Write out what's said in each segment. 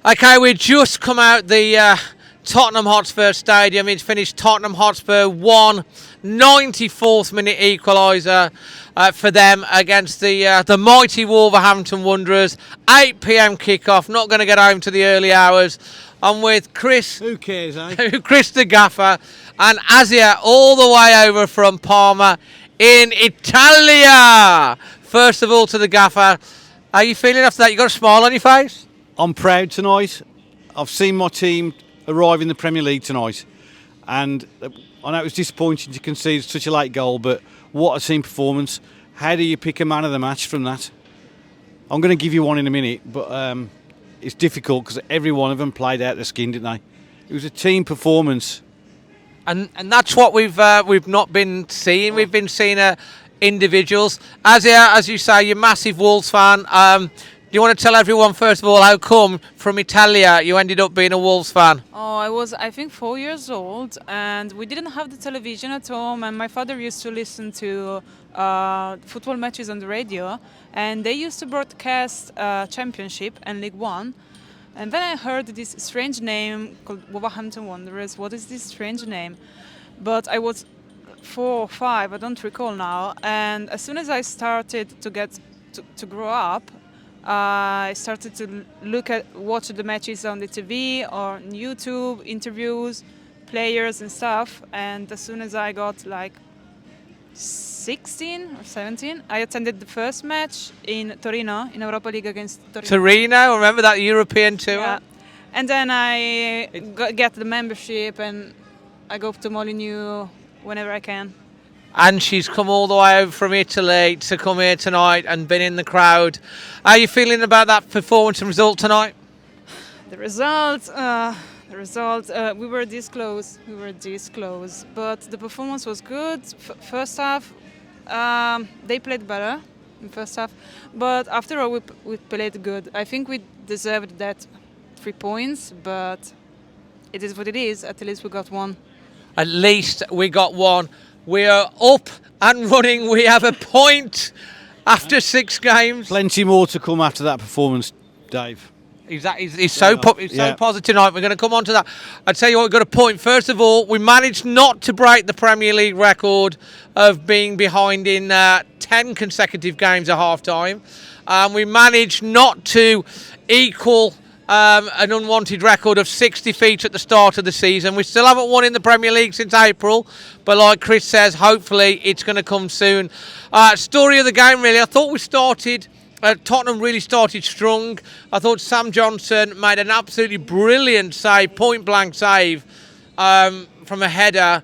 Okay, we just come out the Tottenham Hotspur Stadium. It's finished Tottenham Hotspur 1, 94th minute equaliser for them against the mighty Wolverhampton Wanderers. 8 p.m. kickoff. Not going to get home to the early hours. I'm with Chris. Who cares, eh? Chris the Gaffer and Asia all the way over from Parma in Italia. First of all, to the Gaffer, how are you feeling after that? You got a smile on your face? I'm proud tonight. I've seen my team arrive in the Premier League tonight, and I know it was disappointing to concede such a late goal, but what a team performance. How do you pick a man of the match from that? I'm going to give you one in a minute, but it's difficult because every one of them played out their skin, didn't they? It was a team performance. And that's what we've not been seeing. We've been seeing individuals. As you say, you're a massive Wolves fan. Do you want to tell everyone, first of all, how come from Italia you ended up being a Wolves fan? Oh, I was, I think, 4 years old, and we didn't have the television at home, and my father used to listen to football matches on the radio, and they used to broadcast Championship and League One. And then I heard this strange name called Wolverhampton Wanderers. What is this strange name? But I was 4 or 5, I don't recall now. And as soon as I started to get to grow up, I started to watch the matches on the TV or on YouTube, interviews, players and stuff. And as soon as I got like 16 or 17, I attended the first match in Torino, in Europa League against Torino. Torino, remember that European tour? Yeah. And then I get the membership and I go to Molineux whenever I can. And she's come all the way over from Italy to come here tonight and been in the crowd. How are you feeling about that performance and result tonight? The result, we were this close. But the performance was good. First half, they played better in first half. But after all, we played good. I think we deserved that 3 points, but it is what it is. At least we got one. At least we got one. We are up and running. We have a point after 6 games. Plenty more to come after that performance, Dave. He's so positive tonight. We're going to come on to that. I tell you what, we've got a point. First of all, we managed not to break the Premier League record of being behind in 10 consecutive games at half-time. We managed not to equal an unwanted record of 6 defeats at the start of the season. We still haven't won in the Premier League since April, but like Chris says, hopefully it's going to come soon. Story of the game, really. I thought we started... Tottenham really started strong. I thought Sam Johnson made an absolutely brilliant save, point-blank save from a header.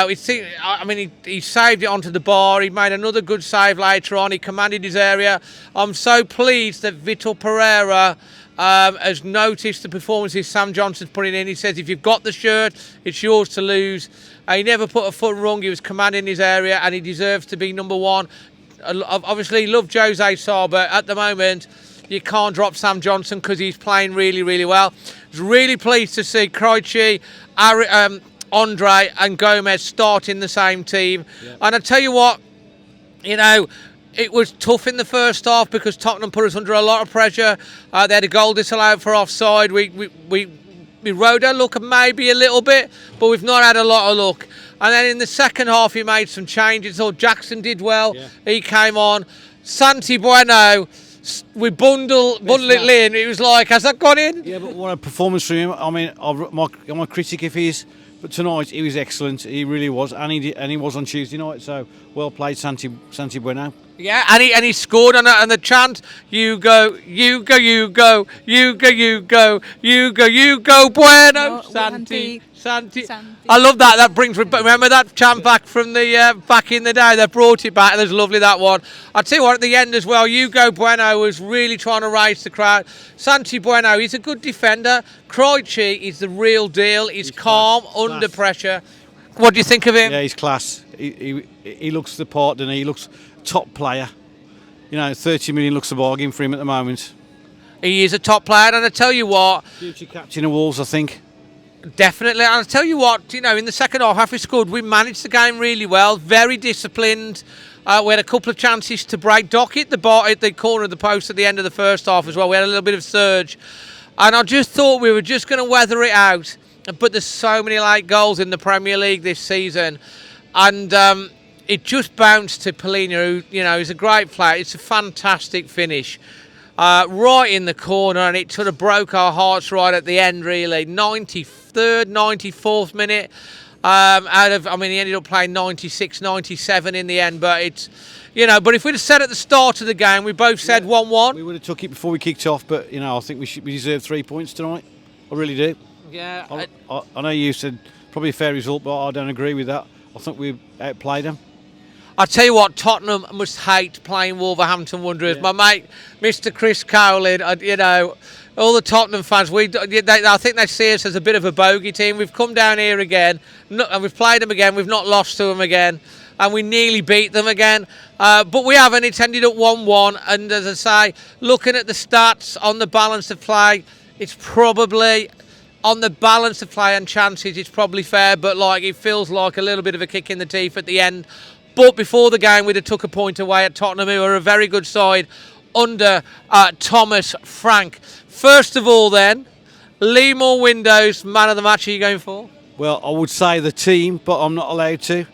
He saved it onto the bar. He made another good save later on. He commanded his area. I'm so pleased that Vitor Pereira has noticed the performances Sam Johnson's putting in. He says, if you've got the shirt, it's yours to lose. He never put a foot wrong. He was commanding his area, and he deserves to be number one. Obviously, love Jose Sarr, but at the moment, you can't drop Sam Johnson because he's playing really, really well. I was really pleased to see Krejci, Andre and Gomez start in the same team. Yeah. And I tell you what, it was tough in the first half because Tottenham put us under a lot of pressure. They had a goal disallowed for offside. We rode our luck maybe a little bit, but we've not had a lot of luck. And then in the second half, he made some changes. So Jackson did well. Yeah. He came on. Santi Bueno, we bundle it in. It was like, has that gone in? Yeah, but what a performance from him. I mean, I'm a critic if he is, but tonight he was excellent. He really was, and he was on Tuesday night. So well played, Santi Bueno. Yeah, and he scored on the chant. You go, Bueno, No, Santi. I love that. That brings. Remember that chant back from the back in the day. They brought it back, and it's lovely, that one. I tell you what, at the end as well, Hugo Bueno was really trying to raise the crowd. Santi Bueno, he's a good defender. Krejci is the real deal. He's calm under pressure. What do you think of him? Yeah, he's class. He looks the part, doesn't he? He looks top player. 30 million looks a bargain for him at the moment. He is a top player, and I tell you what, future captain of Wolves, I think. Definitely, and I'll tell you what, in the second half, after we scored, we managed the game really well, very disciplined. We had a couple of chances to break. Dock hit the corner of the post at the end of the first half as well. We had a little bit of surge. And I just thought we were just going to weather it out. But there's so many late goals in the Premier League this season. And it just bounced to Molineux, who, is a great player. It's a fantastic finish. Right in the corner, and it sort of broke our hearts right at the end, really. 93rd, 94th minute. He ended up playing 96, 97 in the end, but it's, but if we'd have said at the start of the game, we both said 1-1. We would have took it before we kicked off, but, I think we deserve 3 points tonight. I really do. Yeah. I know you said probably a fair result, but I don't agree with that. I think we outplayed them. I tell you what, Tottenham must hate playing Wolverhampton Wanderers. Yeah. My mate, Mr. Chris Cowlin, all the Tottenham fans, I think they see us as a bit of a bogey team. We've come down here again, and we've played them again. We've not lost to them again, and we nearly beat them again. But we haven't. It's ended up 1-1. And as I say, looking at the stats on the balance of play, it's probably on the balance of play and chances. It's probably fair, but it feels like a little bit of a kick in the teeth at the end. But before the game, we'd have took a point away at Tottenham, who are a very good side under Thomas Frank. First of all, then, Leamore Windows, man of the match. Are you going for? Well, I would say the team, but I'm not allowed to,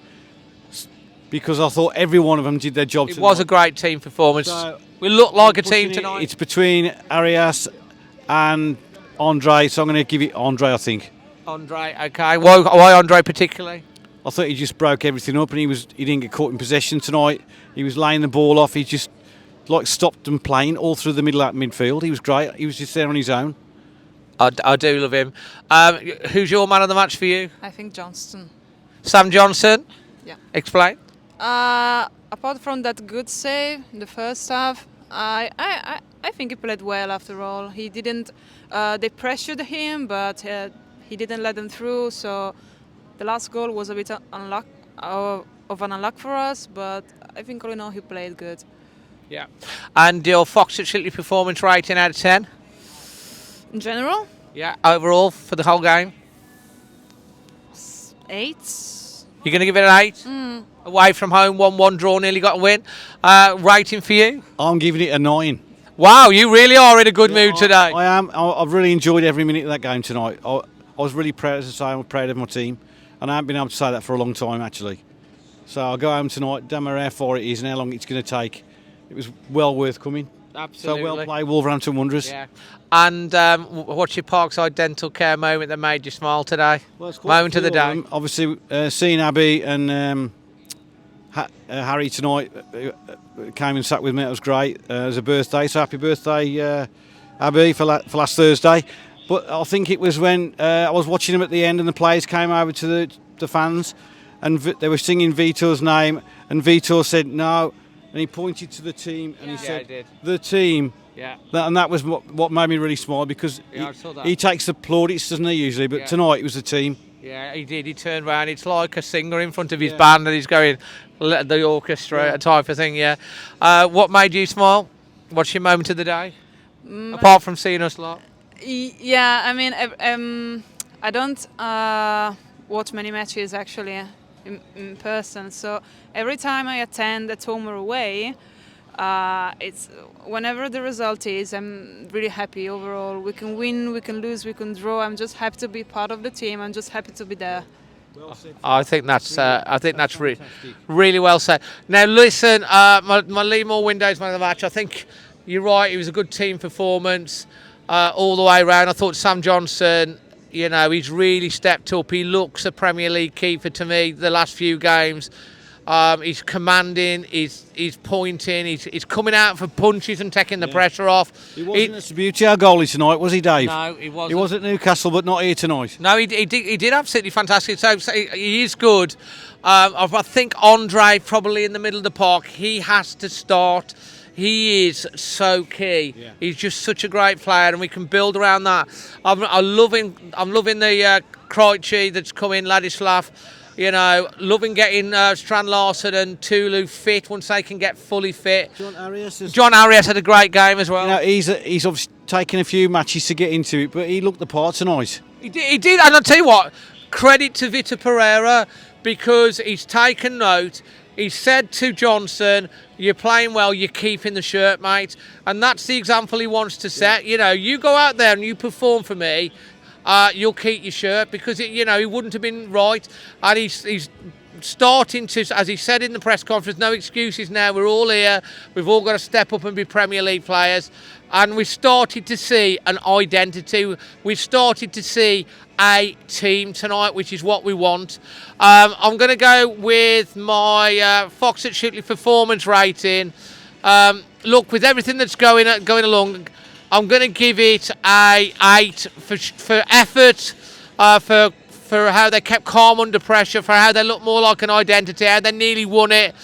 because I thought every one of them did their job. It was a great team performance. So we look like a team tonight. It's between Arias and Andre, so I'm going to give it Andre, I think. Andre, okay. Why Andre particularly? I thought he just broke everything up, and he didn't get caught in possession tonight. He was laying the ball off. He just stopped them playing all through the middle of that midfield. He was great. He was just there on his own. I do love him. Who's your man of the match for you? I think Johnston. Sam Johnson? Yeah. Explain. Apart from that good save in the first half, I think he played well after all. He didn't. They pressured him, but he didn't let them through. So the last goal was a bit of an unluck for us, but I think all in all he played good. Yeah. And your Fox at Shipley performance rating out of 10? In general? Yeah. Overall for the whole game? 8. You're going to give it an 8? Away from home, 1-1 draw, nearly got a win. Rating for you? I'm giving it a 9. Wow, you really are in a good mood today. I am. I've really enjoyed every minute of that game tonight. I was really proud, as I say, I'm proud of my team. And I haven't been able to say that for a long time, actually. So I'll go home tonight, don't matter how far it is and how long it's going to take. It was well worth coming. Absolutely. So well played, Wolverhampton Wanderers. Yeah. And what's your Parkside dental care moment that made you smile today? Well, moment of the day. Obviously, seeing Abby and Harry tonight came and sat with me. It was great. It was a birthday, so happy birthday, Abby, for last Thursday. But I think it was when I was watching them at the end and the players came over to the fans and they were singing Vitor's name, and Vitor said no, and he pointed to the team and he said, the team. Yeah. And that was what made me really smile, because he takes the plaudits, doesn't he, usually, but tonight it was the team. Yeah, he did. He turned around. It's like a singer in front of his band and he's going, the orchestra type of thing, yeah. What made you smile? What's your moment of the day? Apart from seeing us lot? Yeah, I mean, I don't watch many matches actually in person. So every time I attend at home or away, it's whenever the result is, I'm really happy overall. We can win, we can lose, we can draw. I'm just happy to be part of the team. I'm just happy to be there. I think that's really well said. Now listen, my Leamore Windows man of the match. I think you're right. It was a good team performance all the way around. I thought Sam Johnson, he's really stepped up. He looks a Premier League keeper to me. The last few games, he's commanding. He's pointing. He's coming out for punches and taking the pressure off. He wasn't a Subbuteo goalie tonight, was he, Dave? No, he wasn't. He was at Newcastle, but not here tonight. No, he did absolutely fantastic. So he is good. I think Andre probably in the middle of the park. He has to start. He is so key. Yeah. He's just such a great player, and we can build around that. I'm loving the Krejci that's come in, Ladislav. Loving getting Strand Larsen and Tulu fit once they can get fully fit. John Arias had a great game as well. He's obviously taken a few matches to get into it, but he looked the part tonight. He did, and I'll tell you what, credit to Vitor Pereira, because he's taken note. he said to Johnson, "You're playing well, you're keeping the shirt, mate." And that's the example he wants to set. You know, you go out there and you perform for me, you'll keep your shirt, because he wouldn't have been right. And he's starting to, as he said in the press conference, no excuses now. We're all here. We've all got to step up and be Premier League players. And we started to see an identity. We started to see a team tonight, which is what we want. I'm going to go with my Fox at Shipley performance rating. Look, with everything that's going along, I'm going to give it a 8 for effort, for how they kept calm under pressure, for how they looked more like an identity, how they nearly won it.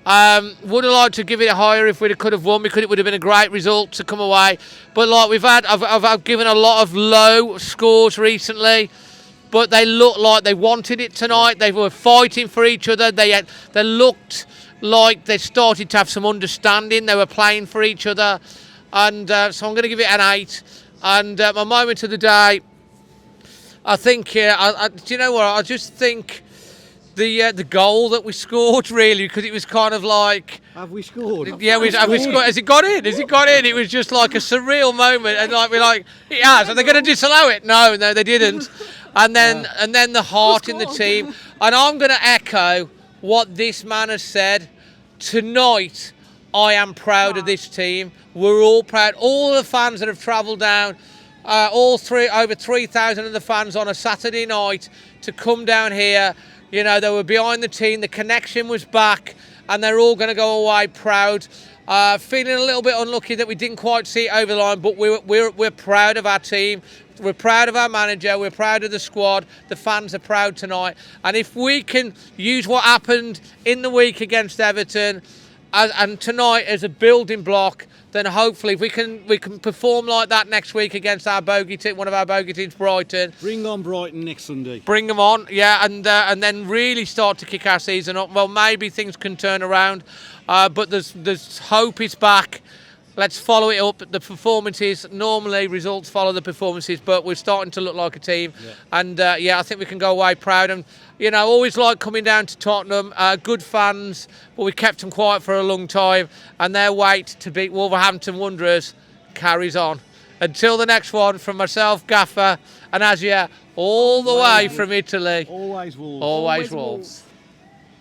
Would have liked to give it higher if we could have won, because it would have been a great result to come away. But like I've given a lot of low scores recently, but they looked like they wanted it tonight. They were fighting for each other. They looked like they started to have some understanding. They were playing for each other, and so I'm going to give it an 8. And my moment of the day, I think, do you know what? I just think the goal that we scored, really, because it was kind of like, Have we scored? Yeah, have we scored? Has it got in? Has it got in? It was just like a surreal moment, and we're like, it has. Are they going to disallow it? No, they didn't. And then the heart in the team. And I'm going to echo what this man has said tonight. I am proud of this team. We're all proud. All the fans that have travelled down. Over 3,000 of the fans on a Saturday night to come down here. You know, they were behind the team. The connection was back, and they're all going to go away proud. Feeling a little bit unlucky that we didn't quite see it over the line, but we're proud of our team. We're proud of our manager. We're proud of the squad. The fans are proud tonight. And if we can use what happened in the week against Everton and tonight as a building block, then hopefully if we can perform like that next week against our bogey team, one of our bogey teams, Brighton. Bring on Brighton next Sunday. Bring them on, yeah, and then really start to kick our season up. Well, maybe things can turn around, but there's hope is back. Let's follow it up. The performances, normally results follow the performances, but we're starting to look like a team. Yeah. And I think we can go away proud. And always like coming down to Tottenham. Good fans, but we kept them quiet for a long time. And their wait to beat Wolverhampton Wanderers carries on. Until the next one, from myself, Gaffer, and Asia, all the way from Italy. Always Wolves. Always Wolves.